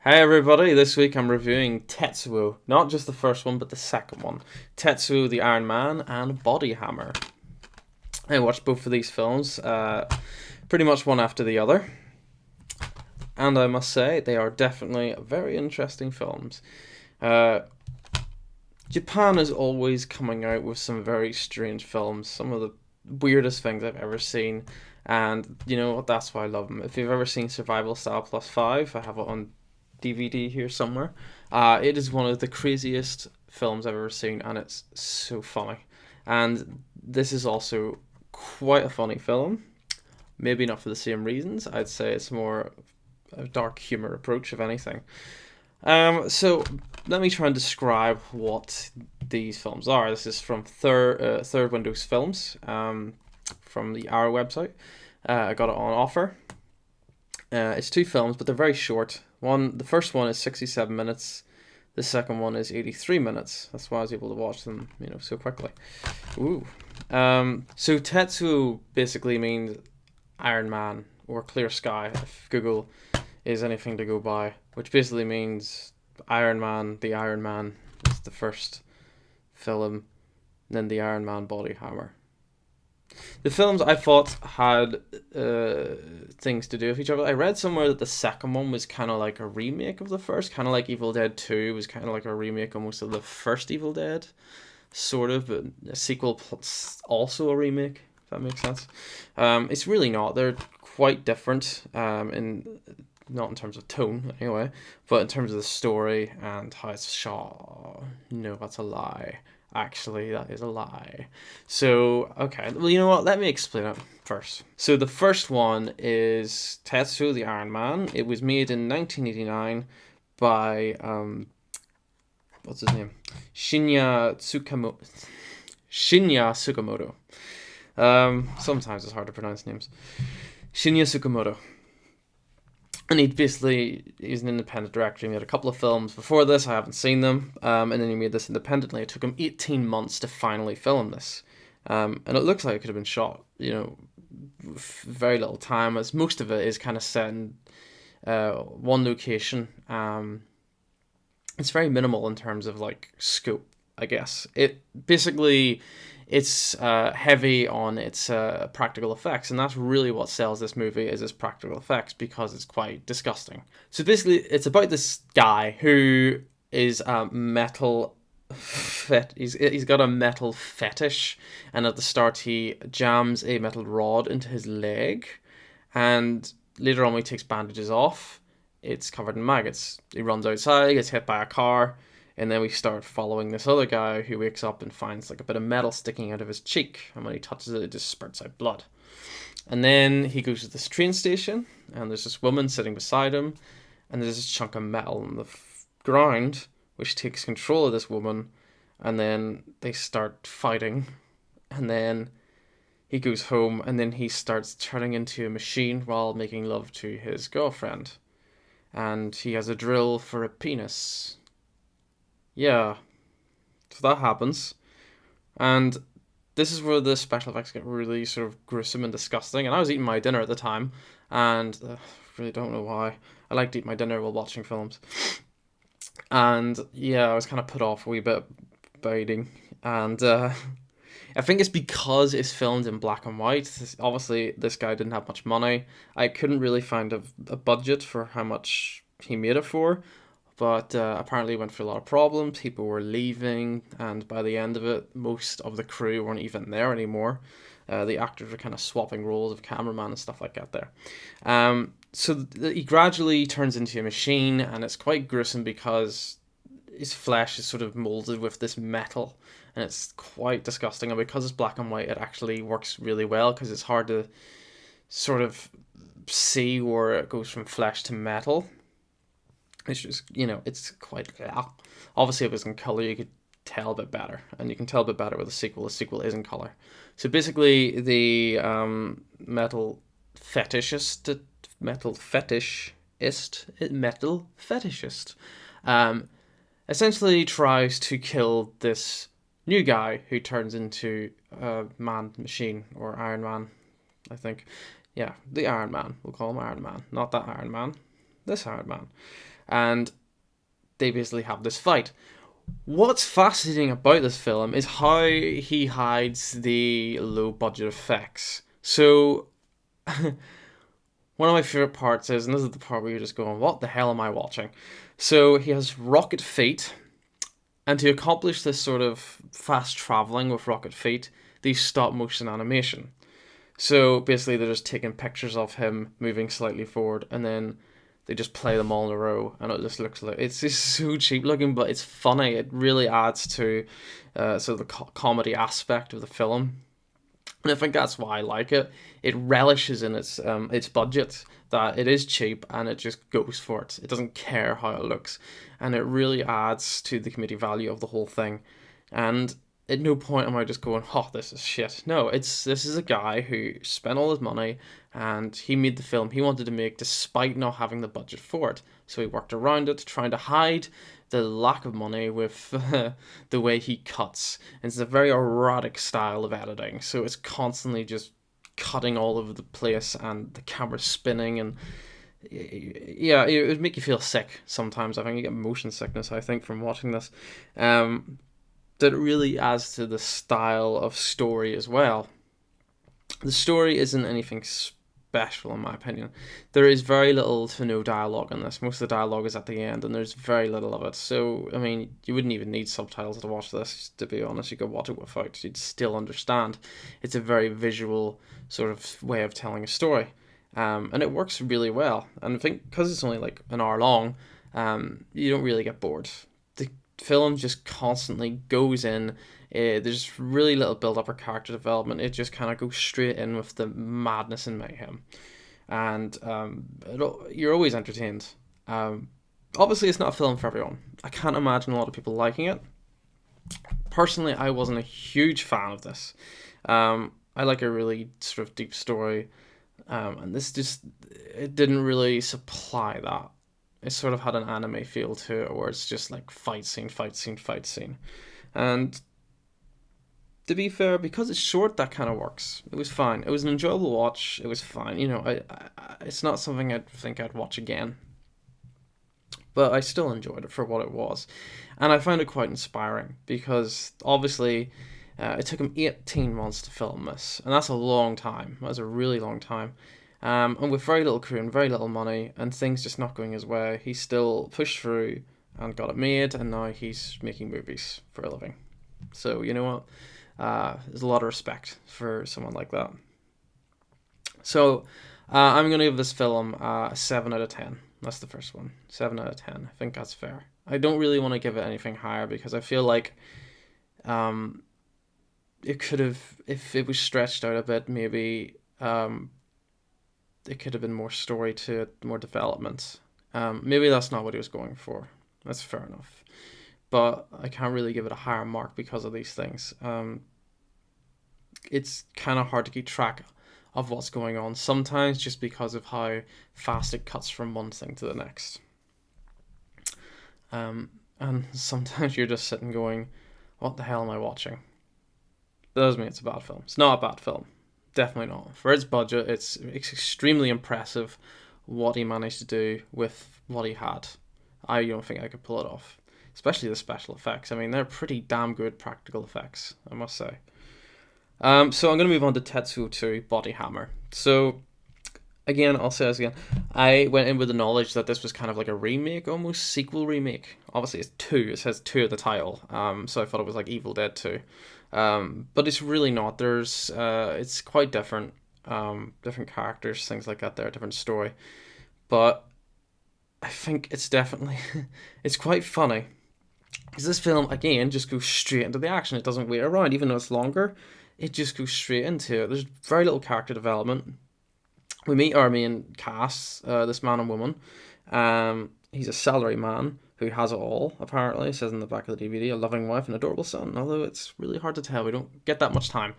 Hey everybody, this week I'm reviewing Tetsuo. Not just the first one, but the second one. Tetsuo the Iron Man and Body Hammer. I watched both of these films, pretty much one after the other. And I must say, they are definitely very interesting films. Uh, Japan is always coming out with some very strange films, some of the weirdest things I've ever seen. And you know what? That's why I love them. If you've ever seen Survival Style Plus 5, I have it on DVD here somewhere. It is one of the craziest films I've ever seen, and it's so funny. And this is also quite a funny film. Maybe not for the same reasons. I'd say it's more a dark humor approach, if anything. So let me try and describe what these films are. This is from Third Windows Films, from the Our website. I got it on offer. It's two films, but they're very short. The first one is 67 minutes. The second one is 83 minutes. That's why I was able to watch them, so quickly. Ooh. So Tetsuo basically means Iron Man or clear sky, if Google is anything to go by, which basically means Iron Man, the Iron Man is the first film, then the Iron Man Body Hammer. The films I thought had things to do with each other. I read somewhere that the second one was kind of like a remake of the first, kind of like Evil Dead 2 was kind of like a remake almost of the first Evil Dead, sort of, but a sequel plus also a remake, if that makes sense. It's really not. They're quite different, not in terms of tone anyway, but in terms of the story and how it's shot. No, that's a lie. Actually, that is a lie. So, okay. Well, you know what? Let me explain it first. So, the first one is Tetsuo the Iron Man. It was made in 1989 by, what's his name? Shinya Tsukamoto. Sometimes it's hard to pronounce names. Shinya Tsukamoto. And he's an independent director. He made a couple of films before this. I haven't seen them. And then he made this independently. It took him 18 months to finally film this. And it looks like it could have been shot, very little time, as most of it is kind of set in one location. It's very minimal in terms of like scope, I guess. It's heavy on its practical effects, and that's really what sells this movie is its practical effects, because it's quite disgusting. So basically, it's about this guy who is a metal he's got a metal fetish, and at the start he jams a metal rod into his leg, and later on when he takes bandages off, it's covered in maggots. He runs outside, gets hit by a car. And then we start following this other guy who wakes up and finds like a bit of metal sticking out of his cheek. And when he touches it, it just spurts out blood. And then he goes to this train station, and there's this woman sitting beside him. And there's this chunk of metal on the ground, which takes control of this woman. And then they start fighting. And then he goes home, and then he starts turning into a machine while making love to his girlfriend. And he has a drill for a penis. Yeah, so that happens, and this is where the special effects get really sort of gruesome and disgusting. And I was eating my dinner at the time, and really don't know why. I like to eat my dinner while watching films, and yeah, I was kind of put off a wee bit by eating, and I think it's because it's filmed in black and white. Obviously, this guy didn't have much money. I couldn't really find a budget for how much he made it for. But apparently it went through a lot of problems. People were leaving, and by the end of it, most of the crew weren't even there anymore. The actors were kind of swapping roles of cameraman and stuff like that there. So he gradually turns into a machine, and it's quite gruesome because his flesh is sort of molded with this metal, and it's quite disgusting. And because it's black and white, it actually works really well, because it's hard to sort of see where it goes from flesh to metal. It's just, it's quite... Obviously, if it was in colour, you could tell a bit better. And you can tell a bit better with the sequel. The sequel is in colour. So basically, the metal fetishist essentially tries to kill this new guy who turns into a man-machine, or Iron Man, I think. Yeah, the Iron Man. We'll call him Iron Man. Not that Iron Man. This Iron Man. and they basically have this fight. What's fascinating about this film is how he hides the low budget effects. So, one of my favorite parts is, and this is the part where you're just going, what the hell am I watching? So, he has rocket feet, and to accomplish this sort of fast traveling with rocket feet, these stop motion animation. So basically, they're just taking pictures of him moving slightly forward, and then they just play them all in a row, and it just looks like it's just so cheap looking, but it's funny. It really adds to sort of the comedy aspect of the film, and I think that's why I like it. It relishes in its budget, that it is cheap and it just goes for it. It doesn't care how it looks, and it really adds to the comedy value of the whole thing. And at no point am I just going, "Oh, this is shit." No, this is a guy who spent all his money and he made the film he wanted to make despite not having the budget for it. So he worked around it, trying to hide the lack of money with the way he cuts. And it's a very erratic style of editing, so it's constantly just cutting all over the place and the camera spinning, and yeah, it would make you feel sick sometimes. I think you get motion sickness, I think, from watching this. That really adds to the style of story as well. The story isn't anything special, in my opinion. There is very little to no dialogue in this. Most of the dialogue is at the end, and there's very little of it. So, I mean, you wouldn't even need subtitles to watch this, to be honest. You could watch it without, you'd still understand. It's a very visual sort of way of telling a story. And it works really well. And I think because it's only like an hour long, you don't really get bored. The film just constantly goes in. There's really little build up or character development. It just kind of goes straight in with the madness and mayhem, and you're always entertained. Obviously, it's not a film for everyone. I can't imagine a lot of people liking it. Personally, I wasn't a huge fan of this. I like a really sort of deep story, and this just it didn't really supply that. It sort of had an anime feel to it, where it's just like fight scene, fight scene, fight scene. And to be fair, because it's short, that kind of works. It was fine. It was an enjoyable watch. It was fine. You know, it's not something I'd think I'd watch again, but I still enjoyed it for what it was, and I found it quite inspiring because obviously, it took him 18 months to film this, and that's a long time. That's a really long time. And with very little crew and very little money, and things just not going his way, he still pushed through and got it made, and now he's making movies for a living. So you know what? There's a lot of respect for someone like that. So I'm going to give this film a 7 out of 10. That's the first one. 7 out of 10. I think that's fair. I don't really want to give it anything higher because I feel like it could have, if it was stretched out a bit, maybe it could have been more story to it, more development. Maybe that's not what he was going for. That's fair enough. But I can't really give it a higher mark because of these things. It's kind of hard to keep track of what's going on sometimes just because of how fast it cuts from one thing to the next. And sometimes you're just sitting going, what the hell am I watching? That doesn't mean it's a bad film. It's not a bad film. Definitely not. For its budget, it's extremely impressive what he managed to do with what he had. I don't think I could pull it off. Especially the special effects. I mean, they're pretty damn good practical effects, I must say. So I'm going to move on to Tetsuo 2, Body Hammer. So, again, I'll say this again. I went in with the knowledge that this was kind of like a remake, almost sequel remake. Obviously, it's 2. It says 2 at the title. So I thought it was like Evil Dead 2. But it's really not. It's quite different. Different characters, things like that there, different story. But I think it's definitely, it's quite funny. Because this film, again, just goes straight into the action. It doesn't wait around, even though it's longer. It just goes straight into it. There's very little character development. We meet our main cast, this man and woman. He's a salary man who has it all, apparently. It says in the back of the DVD, a loving wife and adorable son. Although it's really hard to tell. We don't get that much time.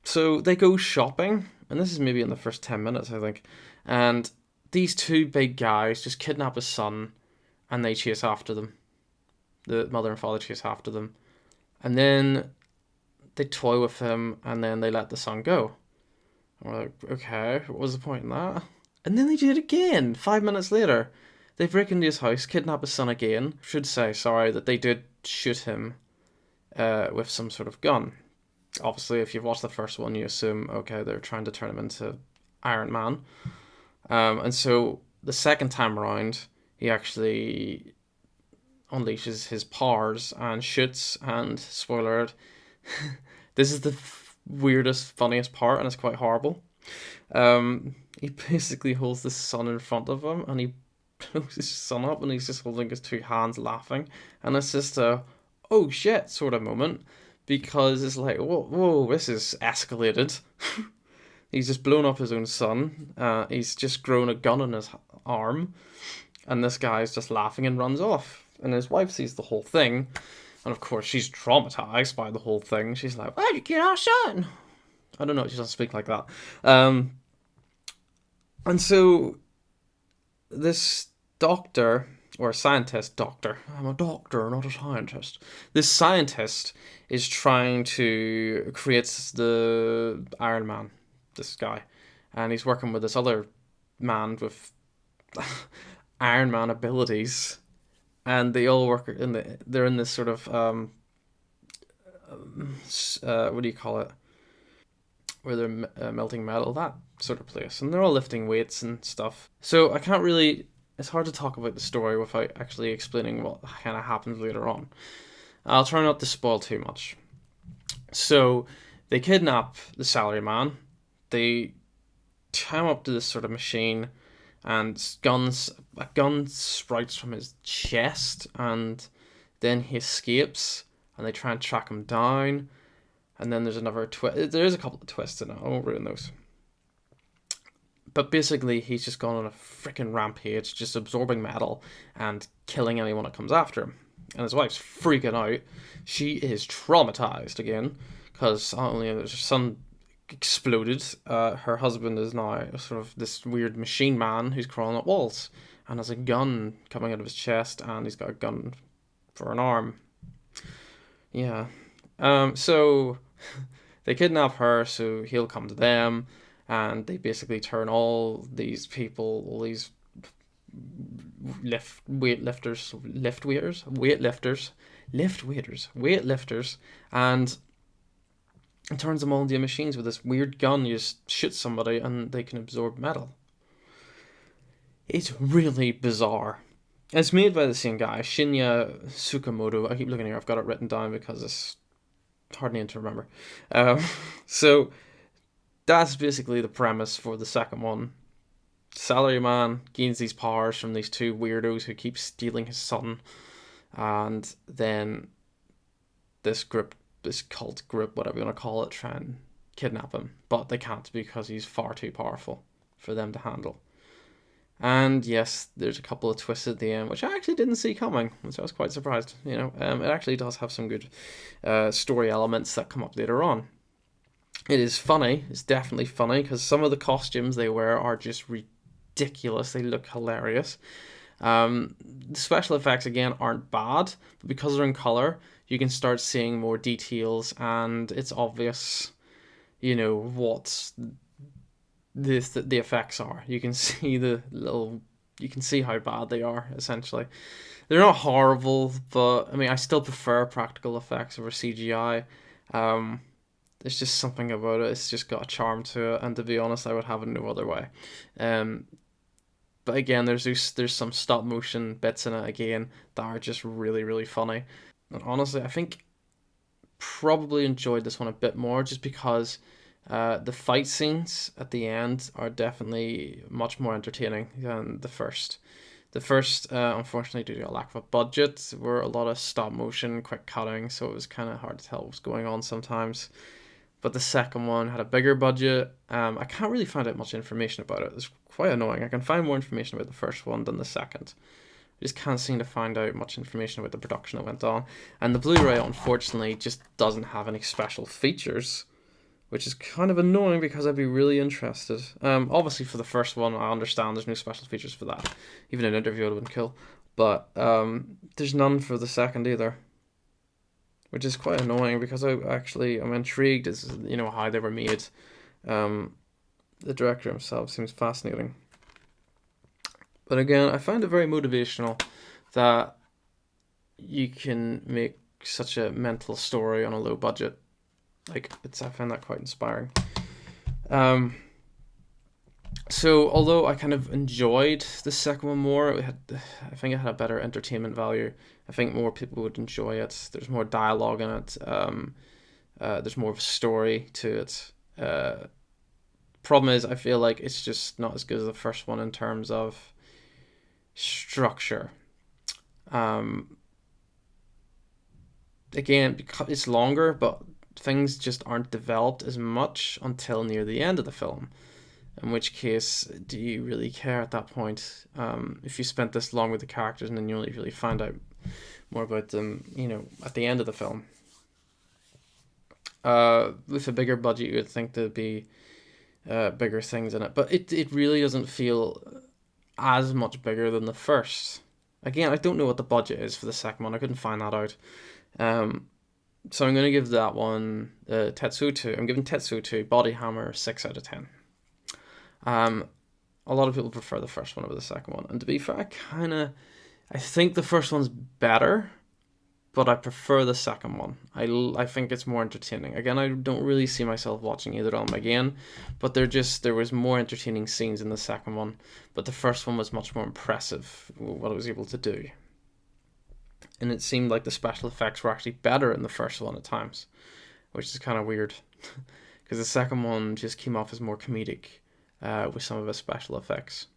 So they go shopping. And this is maybe in the first 10 minutes, I think. And these two big guys just kidnap his son. And they chase after them. The mother and father chase after them. And then they toy with him. And then they let the son go. And we're like, okay, what was the point in that? And then they do it again 5 minutes later. They break into his house, kidnap his son again. Should say, sorry, that they did shoot him with some sort of gun. Obviously, if you've watched the first one, you assume, okay, they're trying to turn him into Iron Man. And so the second time around, he actually unleashes his powers and shoots, and spoiler alert, this is the weirdest, funniest part, and it's quite horrible. He basically holds the sun in front of him, and he blows his son up, and he's just holding his two hands laughing, and it's just a oh shit sort of moment, because it's like, whoa, this is escalated. He's just blown up his own son. He's just grown a gun in his arm, and this guy's just laughing and runs off. And his wife sees the whole thing, and of course she's traumatized by the whole thing. She's like, "Why'd you kill our son?" I don't know. She doesn't speak like that. And so this doctor, or scientist doctor, I'm a doctor, not a scientist. This scientist is trying to create the Iron Man, this guy, and he's working with this other man with Iron Man abilities, and they all work in they're in this sort of what do you call it, where they're melting metal, that sort of place, and they're all lifting weights and stuff. So I can't really. It's hard to talk about the story without actually explaining what kind of happens later on. I'll try not to spoil too much. So they kidnap the salaryman. They tie him up to this sort of machine, and a gun sprouts from his chest, and then he escapes, and they try and track him down. And then there's another twist. There is a couple of twists in it. I won't ruin those. But basically, he's just gone on a freaking rampage, just absorbing metal and killing anyone that comes after him. And his wife's freaking out. She is traumatized again, because not only has her son exploded, her husband is now sort of this weird machine man who's crawling up walls and has a gun coming out of his chest, and he's got a gun for an arm. Yeah. So they kidnap her, so he'll come to them, and they basically turn all these people, all these weightlifters, and it turns them all into machines with this weird gun. You just shoot somebody and they can absorb metal. It's really bizarre. It's made by the same guy, Shinya Tsukamoto. I keep looking here, I've got it written down because it's hard name to remember. So that's basically the premise for the second one. Salaryman gains these powers from these two weirdos who keep stealing his son, and then this cult group, whatever you want to call it, try and kidnap him, but they can't because he's far too powerful for them to handle. And yes, there's a couple of twists at the end, which I actually didn't see coming, which I was quite surprised. It actually does have some good story elements that come up later on. It is funny. It's definitely funny, because some of the costumes they wear are just ridiculous. They look hilarious. The special effects, again, aren't bad, but because they're in colour, you can start seeing more details, and it's obvious, what the effects are. You can see you can see how bad they are, essentially. They're not horrible, but I mean, I still prefer practical effects over CGI. There's just something about it. It's just got a charm to it, and to be honest, I would have it no other way. But again, there's some stop motion bits in it again that are just really, really funny. And honestly, I think probably enjoyed this one a bit more, just because the fight scenes at the end are definitely much more entertaining than the first. The first, unfortunately, due to a lack of a budget, were a lot of stop motion, quick cutting, so it was kind of hard to tell what was going on sometimes. But the second one had a bigger budget. I can't really find out much information about it. It's quite annoying. I can find more information about the first one than the second. I just can't seem to find out much information about the production that went on. And the Blu-ray, unfortunately, just doesn't have any special features, which is kind of annoying, because I'd be really interested. Obviously, for the first one, I understand there's no special features for that. Even an interview would have been cool. But there's none for the second either, which is quite annoying, because I'm intrigued as how they were made. The director himself seems fascinating. But again, I find it very motivational that you can make such a mental story on a low budget. Like, I find that quite inspiring. So although I kind of enjoyed the second one more, I think it had a better entertainment value. I think more people would enjoy it. There's more dialogue in it. There's more of a story to it. Problem is, I feel like it's just not as good as the first one in terms of structure. Again, because it's longer, but things just aren't developed as much until near the end of the film. In which case, do you really care at that point? If you spent this long with the characters and then you only really find out more about them, at the end of the film. With a bigger budget, you would think there'd be bigger things in it, but it really doesn't feel as much bigger than the first. Again, I don't know what the budget is for the second one. I couldn't find that out. So I'm going to give that one Tetsuo 2. I'm giving Tetsuo 2 Body Hammer 6 out of 10. A lot of people prefer the first one over the second one, and to be fair, I think the first one's better, but I prefer the second one. I think it's more entertaining. Again, I don't really see myself watching either of them again, but there was more entertaining scenes in the second one, but the first one was much more impressive, what it was able to do. And it seemed like the special effects were actually better in the first one at times, which is kind of weird, because the second one just came off as more comedic with some of the special effects.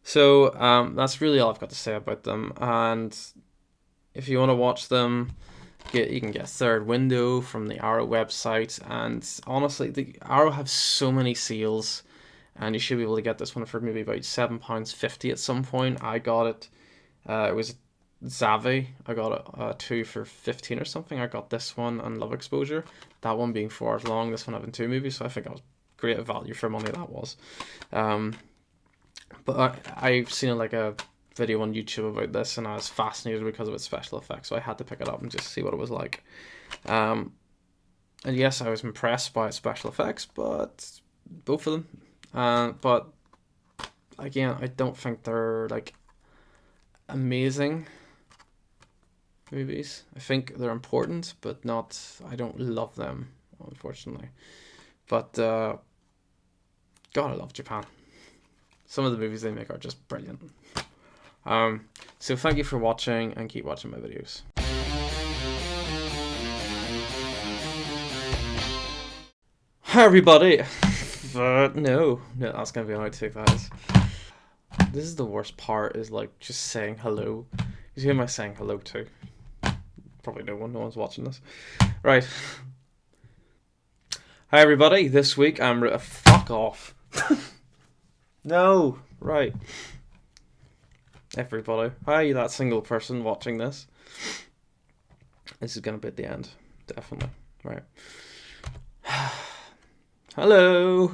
So that's really all I've got to say about them, and if you want to watch them, you can get Third Window from the Arrow website, and honestly, the Arrow have so many seals, and you should be able to get this one for maybe about £7.50 at some point. I got it. It was Zavi. I got it 2 for 15 or something. I got this one and Love Exposure. That one being 4 hours long. This one having 2 movies. So I think that was great value for money. That was. But I've seen like a video on YouTube about this, and I was fascinated because of its special effects. So I had to pick it up and just see what it was like. And yes, I was impressed by its special effects, but both of them. But again, I don't think they're like amazing movies. I think they're important, but not. I don't love them, unfortunately. But God, I love Japan. Some of the movies they make are just brilliant. So thank you for watching, and keep watching my videos. Hi everybody. No, that's gonna be an outtake, guys. This is the worst part, is like just saying hello. Who am I saying hello to? Probably no one. No one's watching this. Right. Hi everybody. This week I'm fuck off. No. Right. Everybody. Hi, that single person watching this. This is gonna be at the end. Definitely. Right. Hello.